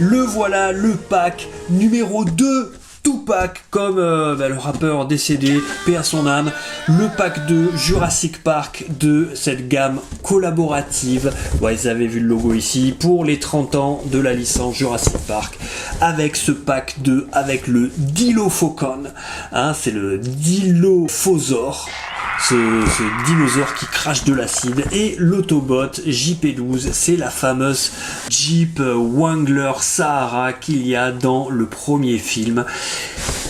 Le voilà, le pack numéro 2, Tupac, comme le rappeur décédé, paix à son âme, le pack de Jurassic Park de cette gamme collaborative. Ouais, vous avez vu le logo ici, pour les 30 ans de la licence Jurassic Park, avec ce pack 2, avec le Dilophosaur, hein, c'est le Dilophosaur. Ce dinosaure qui crache de l'acide, et l'Autobot JP12, c'est la fameuse Jeep Wrangler Sahara qu'il y a dans le premier film.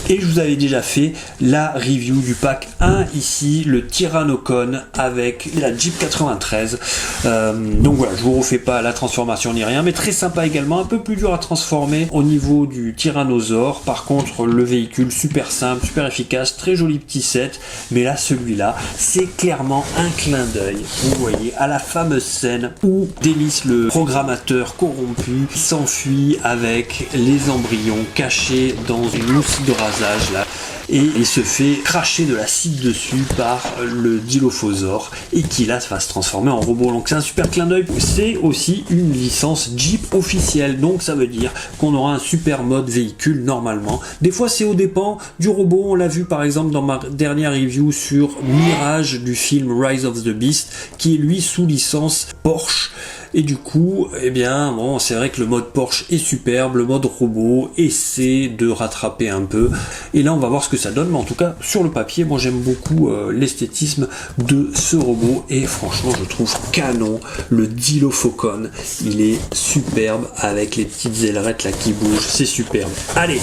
Et je vous avais déjà fait la review du pack 1 ici, le Tyrannocon avec la Jeep 93. Donc voilà, je vous refais pas la transformation ni rien, mais très sympa également, un peu plus dur à transformer au niveau du Tyrannosaure. Par contre, le véhicule super simple, super efficace, très joli petit set. Mais là, celui-là, c'est clairement un clin d'œil, vous voyez, à la fameuse scène où Demis, le programmateur corrompu, s'enfuit avec les embryons cachés dans une mousse de rasage là, et il se fait cracher de l'acide dessus par le Dilophosaur, et qui là va se transformer en robot. Donc c'est un super clin d'œil. C'est aussi une licence Jeep officielle, donc ça veut dire qu'on aura un super mode véhicule normalement. Des fois c'est aux dépens du robot, on l'a vu par exemple dans ma dernière review sur Mirage du film Rise of the Beast, qui est lui sous licence Porsche. Et du coup, eh bien, bon, c'est vrai que le mode Porsche est superbe, le mode robot essaie de rattraper un peu. Et là, on va voir ce que ça donne. Mais en tout cas, sur le papier, moi, j'aime beaucoup l'esthétisme de ce robot. Et franchement, je trouve canon le Dilophosaur. Il est superbe avec les petites ailerettes là qui bougent. C'est superbe. Allez,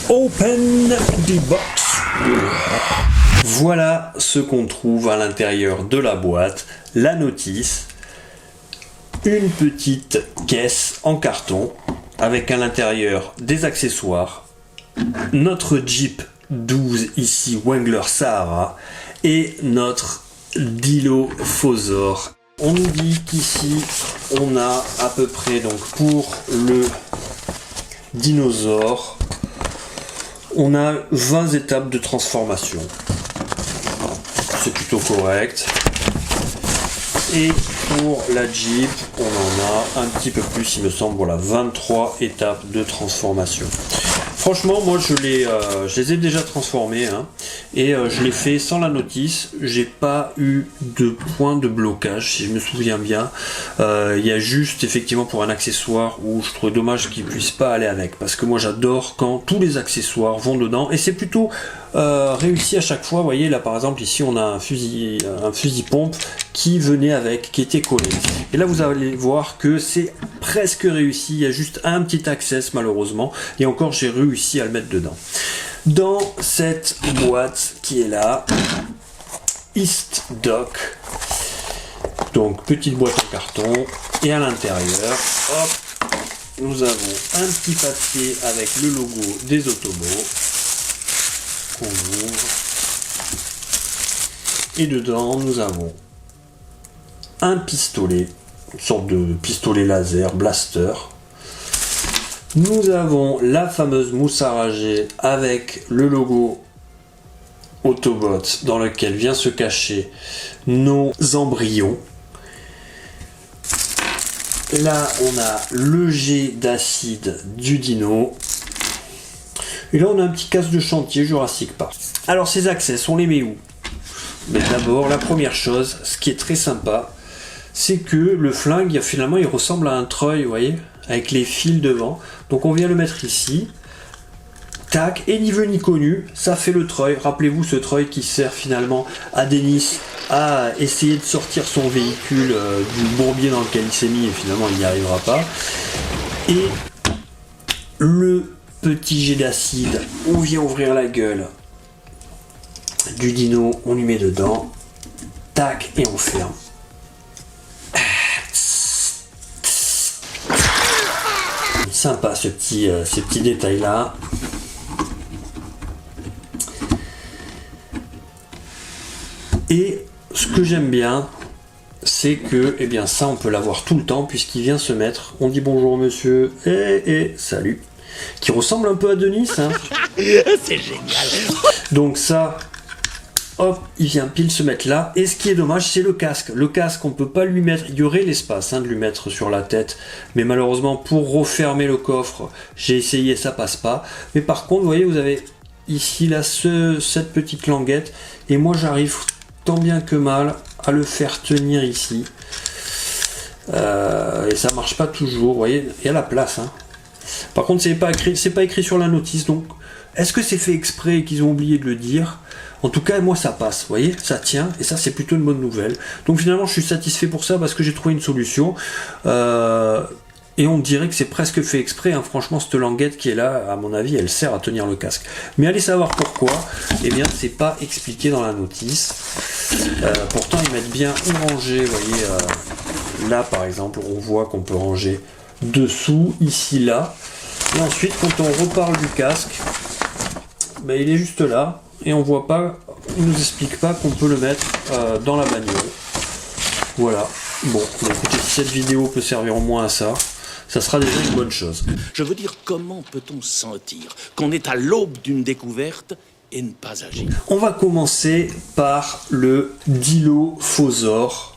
open the box. Voilà ce qu'on trouve à l'intérieur de la boîte. La notice. Une petite caisse en carton avec à l'intérieur des accessoires, notre Jeep 12 ici Wrangler Sahara et notre Dilophosaur. On nous dit qu'ici on a à peu près, donc pour le dinosaure, on a 20 étapes de transformation. C'est plutôt correct. Et pour la Jeep, on en a un petit peu plus, il me semble, voilà, 23 étapes de transformation. Franchement, moi je les ai déjà transformés, hein, et je l'ai fait sans la notice. J'ai pas eu de point de blocage, si je me souviens bien. Il y a juste effectivement pour un accessoire où je trouve dommage qu'il puisse pas aller avec, parce que moi j'adore quand tous les accessoires vont dedans, et c'est plutôt réussi à chaque fois. Vous voyez là par exemple ici on a un fusil pompe qui venait avec, qui était collé. Et là vous allez voir que c'est presque réussi, il y a juste un petit access malheureusement, et encore j'ai réussi à le mettre dedans. Dans cette boîte qui est là, East Dock, donc petite boîte en carton, et à l'intérieur, hop, nous avons un petit papier avec le logo des Autobots qu'on ouvre, et dedans nous avons un pistolet, une sorte de pistolet laser, blaster. Nous avons la fameuse mousse à rager avec le logo Autobot dans lequel vient se cacher nos embryons. Là on a le jet d'acide du dino. Et là on a un petit casse de chantier Jurassic Park. Alors ces accès, on les met où? Mais d'abord la première chose, ce qui est très sympa, c'est que le flingue, finalement, il ressemble à un treuil, vous voyez, avec les fils devant. Donc on vient le mettre ici. Tac, et ni vu ni connu, ça fait le treuil. Rappelez-vous ce treuil qui sert finalement à Denis à essayer de sortir son véhicule du bourbier dans lequel il s'est mis, et finalement il n'y arrivera pas. Et le petit jet d'acide, on vient ouvrir la gueule du dino, on lui met dedans. Tac, et on ferme. Sympa ces petits détails là. Et ce que j'aime bien, c'est que eh bien ça on peut l'avoir tout le temps puisqu'il vient se mettre. On dit bonjour monsieur et salut, qui ressemble un peu à Denis, hein. C'est génial. Donc ça, hop, il vient pile se mettre là. Et ce qui est dommage, c'est le casque. Le casque, on peut pas lui mettre, il y aurait l'espace de lui mettre sur la tête, mais malheureusement pour refermer le coffre, j'ai essayé, ça passe pas. Mais par contre, vous voyez, vous avez ici là cette petite languette, et moi j'arrive tant bien que mal à le faire tenir ici. Et ça marche pas toujours, vous voyez, il y a la place. Par contre, c'est pas écrit sur la notice, donc est-ce que c'est fait exprès et qu'ils ont oublié de le dire? En tout cas, moi ça passe, vous voyez, ça tient, et ça c'est plutôt une bonne nouvelle. Donc finalement, je suis satisfait pour ça parce que j'ai trouvé une solution. Et on dirait que c'est presque fait exprès, franchement, cette languette qui est là, à mon avis, elle sert à tenir le casque. Mais allez savoir pourquoi, eh bien, c'est pas expliqué dans la notice. Pourtant, ils mettent bien où ranger, vous voyez, là par exemple, on voit qu'on peut ranger dessous, ici, là. Et ensuite, quand on reparle du casque, ben, il est juste là, et on voit pas, il nous explique pas qu'on peut le mettre dans la bagnole. Voilà. Bon, écoutez, si cette vidéo peut servir au moins à ça, ça sera déjà une bonne chose. Je veux dire, comment peut-on sentir qu'on est à l'aube d'une découverte et ne pas agir? On va commencer par le Dilophosaure,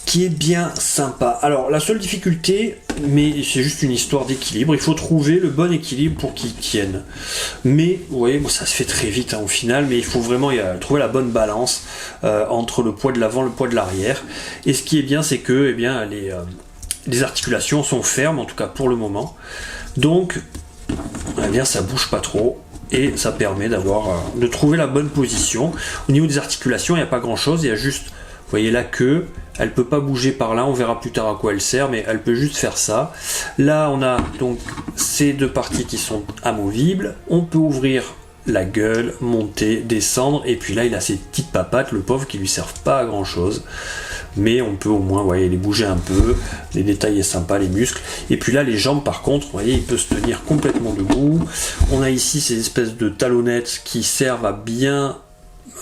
qui est bien sympa. Alors, la seule difficulté, mais c'est juste une histoire d'équilibre, il faut trouver le bon équilibre pour qu'il tienne. Mais, vous voyez, bon, ça se fait très vite au final, mais il faut vraiment trouver la bonne balance entre le poids de l'avant et le poids de l'arrière. Et ce qui est bien, c'est que les articulations sont fermes, en tout cas pour le moment. Donc, eh bien, ça bouge pas trop. Et ça permet de trouver la bonne position. Au niveau des articulations, il n'y a pas grand chose, il y a juste, vous voyez la queue, elle peut pas bouger par là, on verra plus tard à quoi elle sert, mais elle peut juste faire ça. Là, on a donc ces deux parties qui sont amovibles. On peut ouvrir la gueule, monter, descendre, et puis là, il a ces petites papates, le pauvre, qui lui servent pas à grand chose. Mais on peut au moins, vous voyez, les bouger un peu, les détails est sympa, les muscles. Et puis là, les jambes, par contre, vous voyez, il peut se tenir complètement debout. On a ici ces espèces de talonnettes qui servent à bien,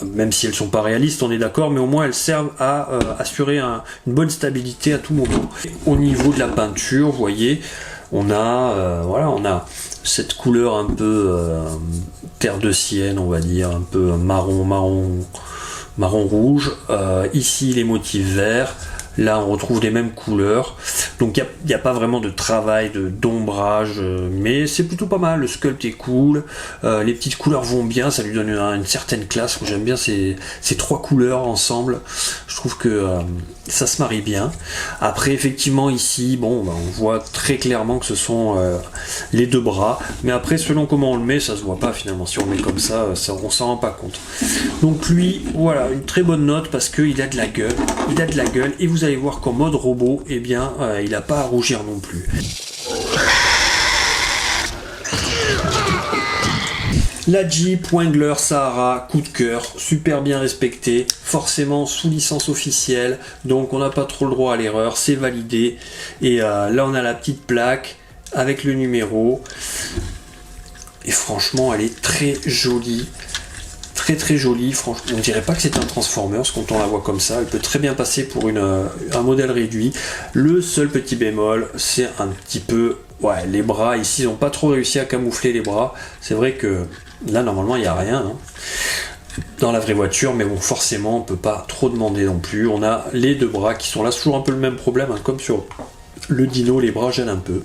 même si elles sont pas réalistes, on est d'accord, mais au moins elles servent à assurer une bonne stabilité à tout moment. Au niveau de la peinture, vous voyez, on a cette couleur un peu terre de sienne, on va dire, un peu marron rouge. Ici les motifs verts. Là on retrouve les mêmes couleurs, donc il n'y a pas vraiment de travail d'ombrage, mais c'est plutôt pas mal. Le sculpt est cool, les petites couleurs vont bien, ça lui donne une certaine classe. J'aime bien ces trois couleurs ensemble, je trouve que ça se marie bien. Après effectivement ici, bon, on voit très clairement que ce sont les deux bras, mais après selon comment on le met, ça se voit pas finalement. Si on le met comme ça, on s'en rend pas compte. Donc lui, voilà, une très bonne note parce qu'il a de la gueule, et vous allez voir qu'en mode robot, eh bien, il n'a pas à rougir non plus. La Jeep Wrangler Sahara, coup de cœur, super bien respecté, forcément sous licence officielle, donc on n'a pas trop le droit à l'erreur, c'est validé. Et là on a la petite plaque avec le numéro, et franchement elle est très jolie. Très jolie, franchement, on dirait pas que c'est un Transformers quand on la voit comme ça, elle peut très bien passer pour un modèle réduit. Le seul petit bémol, c'est un petit peu, les bras, ici ils n'ont pas trop réussi à camoufler les bras, c'est vrai que là normalement il n'y a rien dans la vraie voiture, mais bon forcément on peut pas trop demander non plus. On a les deux bras qui sont là, c'est toujours un peu le même problème, comme sur le Dino, les bras gênent un peu,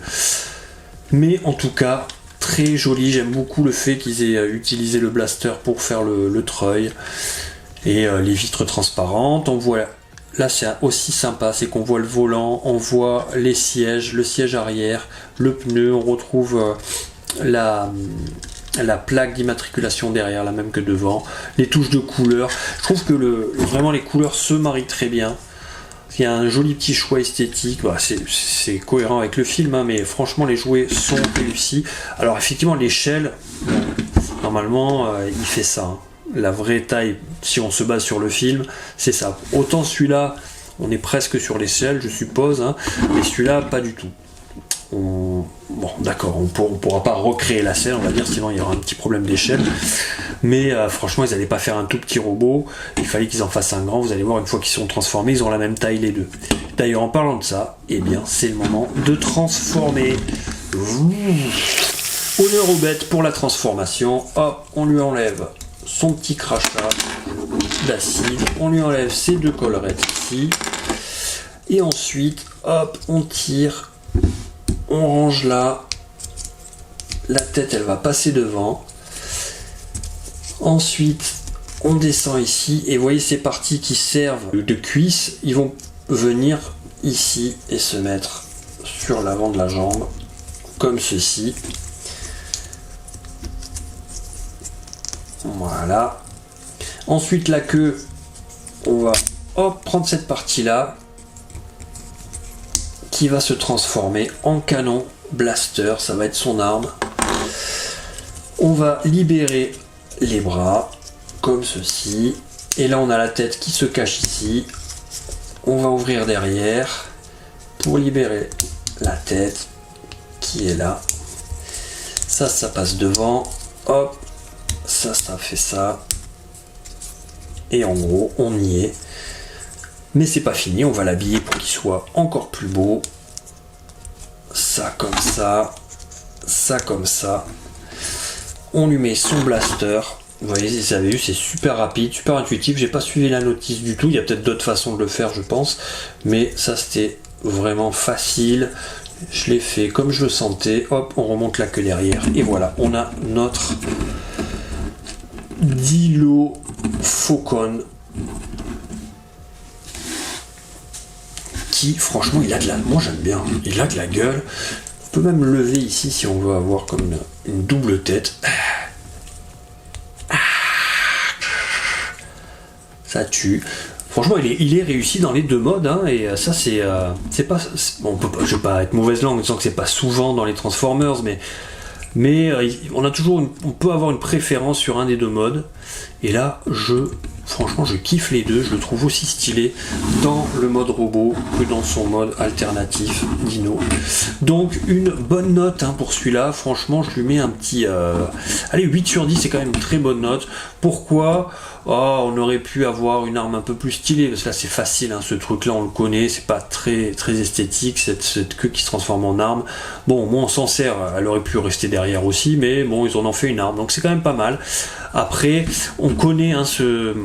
mais en tout cas très joli. J'aime beaucoup le fait qu'ils aient utilisé le blaster pour faire le treuil et les vitres transparentes. On voit là, c'est aussi sympa, c'est qu'on voit le volant, on voit les sièges, le siège arrière, le pneu, on retrouve la plaque d'immatriculation derrière, la même que devant, les touches de couleurs. Je trouve que vraiment les couleurs se marient très bien. Il y a un joli petit choix esthétique, c'est cohérent avec le film, mais franchement les jouets sont réussis. Alors effectivement l'échelle, normalement il fait ça, la vraie taille, si on se base sur le film, c'est ça. Autant celui-là, on est presque sur l'échelle je suppose, mais celui-là pas du tout. Bon d'accord, on pourra pas recréer la scène, on va dire, sinon il y aura un petit problème d'échelle, mais franchement ils n'allaient pas faire un tout petit robot, il fallait qu'ils en fassent un grand. Vous allez voir, une fois qu'ils sont transformés, ils ont la même taille les deux. D'ailleurs en parlant de ça, eh bien c'est le moment de transformer. Honneur aux bêtes pour la transformation. Hop, on lui enlève son petit crachat, d'acide. On lui enlève ces deux collerettes ici. Et ensuite, hop, on tire. On range là. La tête, elle va passer devant. Ensuite, on descend ici. Et vous voyez ces parties qui servent de cuisse, ils vont venir ici et se mettre sur l'avant de la jambe. Comme ceci. Voilà. Ensuite, la queue, on va prendre cette partie-là qui va se transformer en canon blaster. Ça va être son arme. On va libérer les bras comme ceci. Et là, on a la tête qui se cache ici. On va ouvrir derrière pour libérer la tête qui est là. Ça passe devant. Hop. Ça fait ça. Et en gros, on y est. Mais c'est pas fini, on va l'habiller pour qu'il soit encore plus beau. Ça comme ça. Ça comme ça. On lui met son blaster. Vous voyez, si vous avez vu, c'est super rapide, super intuitif. J'ai pas suivi la notice du tout. Il y a peut-être d'autres façons de le faire, je pense. Mais ça, c'était vraiment facile. Je l'ai fait comme je le sentais. Hop, on remonte la queue derrière. Et voilà, on a notre Dilophoca qui, franchement, il a de la... Moi, j'aime bien. Il a de la gueule. On peut même le lever ici si on veut avoir comme une double tête. Ça tue. Franchement, il est réussi dans les deux modes, hein, et ça c'est pas. Bon, je vais pas être mauvaise langue en disant que c'est pas souvent dans les Transformers, mais on peut avoir une préférence sur un des deux modes. Et là, franchement, je kiffe les deux. Je le trouve aussi stylé dans le mode robot que dans son mode alternatif Dino. Donc une bonne note, hein, pour celui-là. Franchement, je lui mets un petit... Allez, 8 sur 10, c'est quand même une très bonne note. Pourquoi ? On aurait pu avoir une arme un peu plus stylée, parce que là c'est facile, hein, ce truc là on le connaît, c'est pas très esthétique, cette queue qui se transforme en arme. Bon, moi on s'en sert, elle aurait pu rester derrière aussi, mais bon, ils en ont fait une arme, donc c'est quand même pas mal. Après, on connaît, hein, ce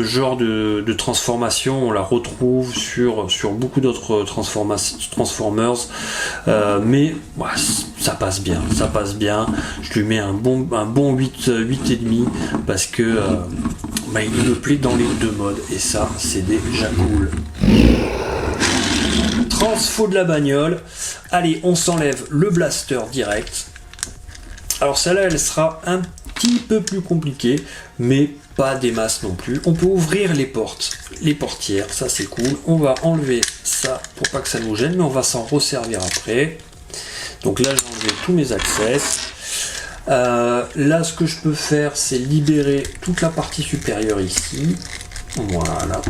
genre de transformation, on la retrouve sur beaucoup d'autres Transformers, mais ouais, ça passe bien. Je lui mets un bon 8,5 parce que il me plaît dans les deux modes, et ça c'est déjà cool. Transfo de la bagnole. Allez, on s'enlève le blaster direct. Alors celle-là, elle sera un petit peu plus compliquée, mais pas des masses non plus. On peut ouvrir les portières, ça c'est cool. On va enlever ça pour pas que ça nous gêne, mais on va s'en resservir après. Donc là, j'ai enlevé tous mes accès. Là, ce que je peux faire, c'est libérer toute la partie supérieure ici. Voilà.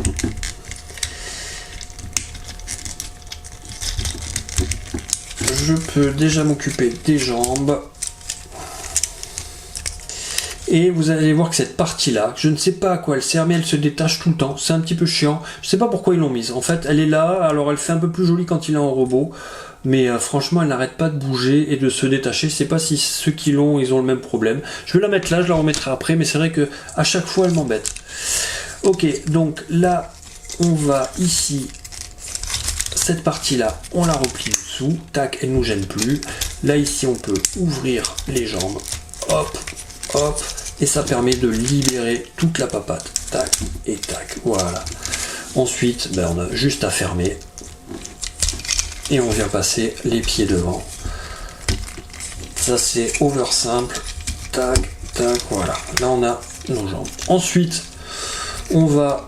Je peux déjà m'occuper des jambes. Et vous allez voir que cette partie-là, je ne sais pas à quoi elle sert, mais elle se détache tout le temps. C'est un petit peu chiant. Je ne sais pas pourquoi ils l'ont mise. En fait, elle est là. Alors, elle fait un peu plus jolie quand il est en robot. Mais franchement, elle n'arrête pas de bouger et de se détacher. Je sais pas si ceux qui l'ont, ils ont le même problème. Je vais la mettre là, je la remettrai après, mais c'est vrai que à chaque fois, elle m'embête. Ok, donc là, on va ici, cette partie-là, on la replie dessous. Tac, elle nous gêne plus. Là, ici, on peut ouvrir les jambes. Hop, hop, et ça permet de libérer toute la papate. Tac et tac, voilà. Ensuite, on a juste à fermer. Et on vient passer les pieds devant. Ça c'est over simple. Tac, tac, voilà. Là on a nos jambes. Ensuite, on va...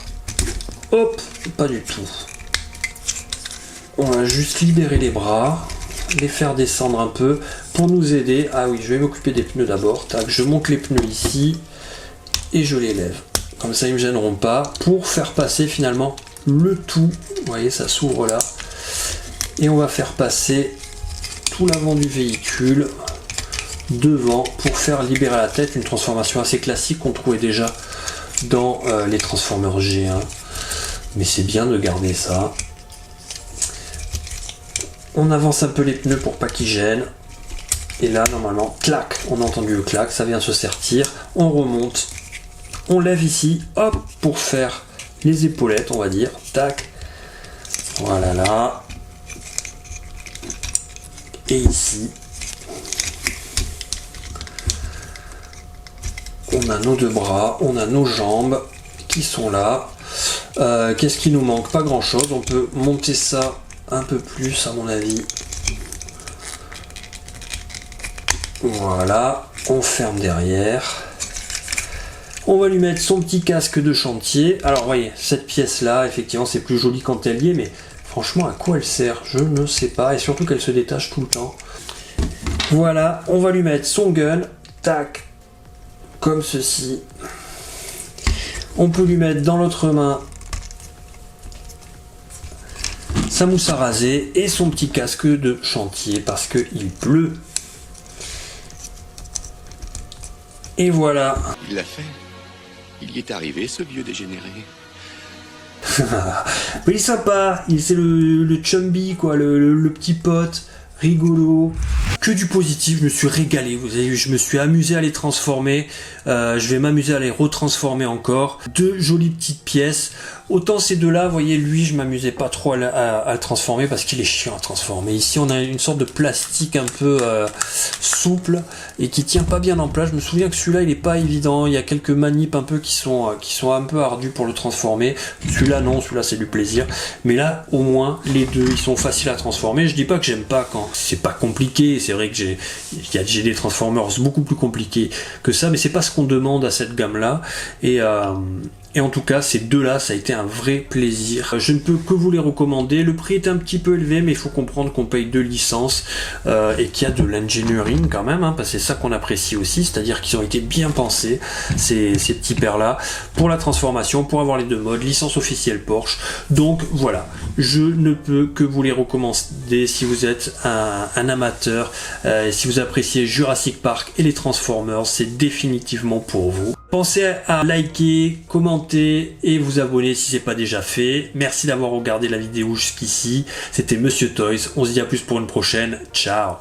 Hop, pas du tout. On va juste libérer les bras, les faire descendre un peu pour nous aider. Ah oui, je vais m'occuper des pneus d'abord. Tac, je monte les pneus ici et je les lève. Comme ça, ils ne me gêneront pas pour faire passer finalement le tout. Vous voyez, ça s'ouvre là. Et on va faire passer tout l'avant du véhicule devant pour faire libérer la tête, une transformation assez classique qu'on trouvait déjà dans les Transformers G1, mais c'est bien de garder ça. On avance un peu les pneus pour pas qu'ils gênent, et là normalement, clac, on a entendu le clac, ça vient se sertir, on remonte On lève ici, hop, pour faire les épaulettes, on va dire. Tac. Voilà là. Et ici, on a nos deux bras, on a nos jambes qui sont là. Qu'est-ce qui nous manque? Pas grand chose. On peut monter ça un peu plus à mon avis. Voilà, on ferme derrière. On va lui mettre son petit casque de chantier. Alors vous voyez, cette pièce là, effectivement c'est plus joli quand elle y est, mais franchement à quoi elle sert? Je ne sais pas, et surtout qu'elle se détache tout le temps. Voilà, on va lui mettre son gun, tac, comme ceci. On peut lui mettre dans l'autre main sa mousse à raser et son petit casque de chantier parce qu'il pleut. Et voilà. Il l'a fait. Il y est arrivé, ce vieux dégénéré. Mais il est sympa, c'est le chumby, quoi, le petit pote, rigolo. Que du positif, je me suis régalé, vous avez vu, je me suis amusé à les transformer. Je vais m'amuser à les retransformer encore. Deux jolies petites pièces. Autant ces deux-là, vous voyez, lui, je m'amusais pas trop à le transformer parce qu'il est chiant à transformer. Ici, on a une sorte de plastique un peu souple et qui tient pas bien en place. Je me souviens que celui-là, il est pas évident. Il y a quelques manips un peu qui sont un peu ardus pour le transformer. Celui-là, non, celui-là, c'est du plaisir. Mais là, au moins, les deux, ils sont faciles à transformer. Je dis pas que j'aime pas quand c'est pas compliqué. C'est vrai que j'ai des Transformers beaucoup plus compliqués que ça, mais c'est pas ce qu'on demande à cette gamme-là. Et en tout cas, ces deux-là, ça a été un vrai plaisir. Je ne peux que vous les recommander. Le prix est un petit peu élevé, mais il faut comprendre qu'on paye 2 licences et qu'il y a de l'engineering quand même, hein, parce que c'est ça qu'on apprécie aussi, c'est-à-dire qu'ils ont été bien pensés, ces petits pères-là, pour la transformation, pour avoir les deux modes, licence officielle Porsche. Donc voilà, je ne peux que vous les recommander si vous êtes un amateur, si vous appréciez Jurassic Park et les Transformers, c'est définitivement pour vous. Pensez à liker, commenter et vous abonner si c'est pas déjà fait. Merci d'avoir regardé la vidéo jusqu'ici. C'était Monsieur Toys. On se dit à plus pour une prochaine. Ciao.